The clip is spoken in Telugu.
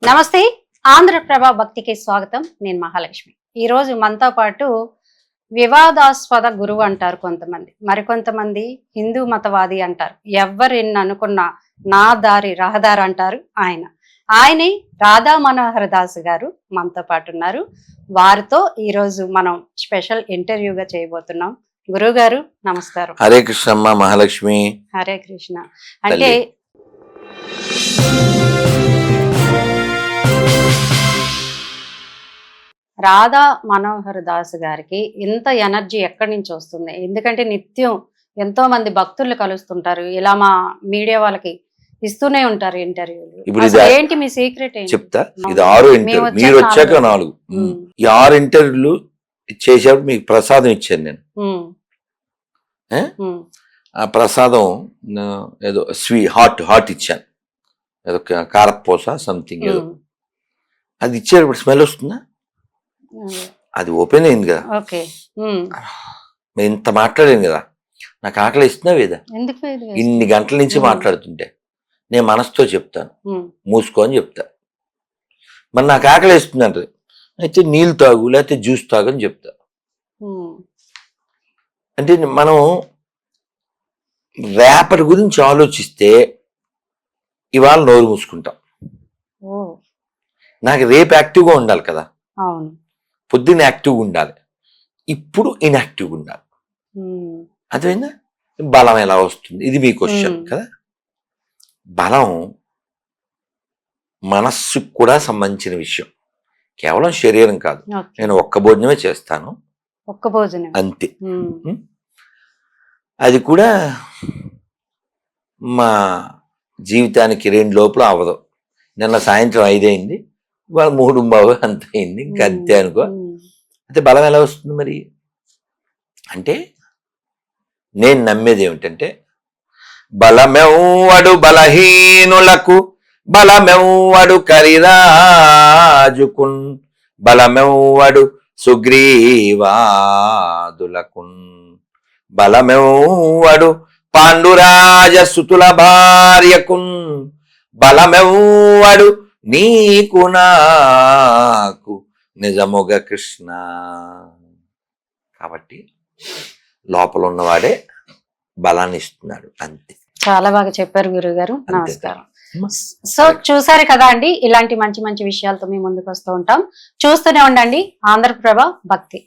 నమస్తే. ఆంధ్రప్రభ భక్తికి స్వాగతం. నేను మహాలక్ష్మి. ఈరోజు మనతో పాటు వివాదాస్పద గురువు అంటారు కొంతమంది, మరికొంతమంది హిందూ మతవాది అంటారు, ఎవరిని అనుకున్న నా దారి రహదారి అంటారు. ఆయనే రాధా మనోహర్ దాస్ గారు మనతో పాటు ఉన్నారు. వారితో ఈరోజు మనం స్పెషల్ ఇంటర్వ్యూగా చేయబోతున్నాం. గురువు గారు నమస్కారం. హరే కృష్ణమ్మ మహాలక్ష్మి. హరే కృష్ణ. అంటే రాధా మనోహర్ దాస్ గారికి ఇంత ఎనర్జీ ఎక్కడి నుంచి వస్తుంది? ఎందుకంటే నిత్యం ఎంతో మంది భక్తులు కలుస్తుంటారు, ఇలా మా మీడియా వాళ్ళకి ఇస్తూనే ఉంటారు ఇంటర్వ్యూలు. ఇప్పుడు ఏంటి మీ సీక్రెట్? చెప్తా. ఇది 6 ఇంటర్వ్యూ, మీరు వచ్చాక 4. ఈ 6 ఇంటర్వ్యూలు చేసేప్పుడు మీకు ప్రసాదం ఇచ్చాను నేను. ఆ ప్రసాదం ఏదో హాట్ ఇచ్చాను, ఏదో కారపూస సంథింగ్ ఏదో. అది ఇచ్చేటప్పుడు స్మెల్ వస్తుందా? అది ఓపెన్ అయింది కదా. ఇంత మాట్లాడాను కదా, నాకు ఆకలి ఇస్తున్నా వేదా? ఇన్ని గంటల నుంచి మాట్లాడుతుంటే నేను మనసుతో చెప్తాను, మూసుకో అని చెప్తా. మరి నాకు ఆకలి ఇస్తుంది అంటది, అయితే నీళ్ళు తాగు లేకపోతే జ్యూస్ తాగు అని చెప్తా. అంటే మనం రేపటి గురించి ఆలోచిస్తే ఇవాళ నోరు మూసుకుంటాం. నాకు రేపు యాక్టివ్గా ఉండాలి కదా, పొద్దున్న యాక్టివ్గా ఉండాలి, ఇప్పుడు ఇన్యాక్టివ్గా ఉండాలి. అదేనా బలం ఎలా వస్తుంది? ఇది మీ క్వశ్చన్ కదా. బలం మనస్సుకు కూడా సంబంధించిన విషయం, కేవలం శరీరం కాదు. నేను ఒక్క భోజనమే చేస్తాను, ఒక్క భోజనం అంతే. అది కూడా మా జీవితానికి 2 లోపల అవ్వదు. నిన్న సాయంత్రం 5 అయింది, ఇవాళ 3 అంత అయింది, ఇంకా అంతే అనుకో. అంటే బలం ఎలా వస్తుంది మరి అంటే, నేను నమ్మేది ఏమిటంటే, బలమెవ్వడు బలహీనులకు, బలమెవ్వడు కరిరాజుకున్, బలమెవ్వడు సుగ్రీవాదులకున్, బలమెవ్వడు పాండురాజ సుతుల భార్యకున్, బలమెవ్వడు నీకు నాకు నిజముగ కృష్ణ. కాబట్టి లోపల ఉన్నవాడే బలాన్ని ఇస్తున్నాడు, అంతే. చాలా బాగా చెప్పారు గురువు గారు. నమస్కారం. సో చూసారు కదా అండి, ఇలాంటి మంచి మంచి విషయాలతో మేము ముందుకు వస్తూ ఉంటాం. చూస్తూనే ఉండండి ఆంధ్రప్రభ భక్తి.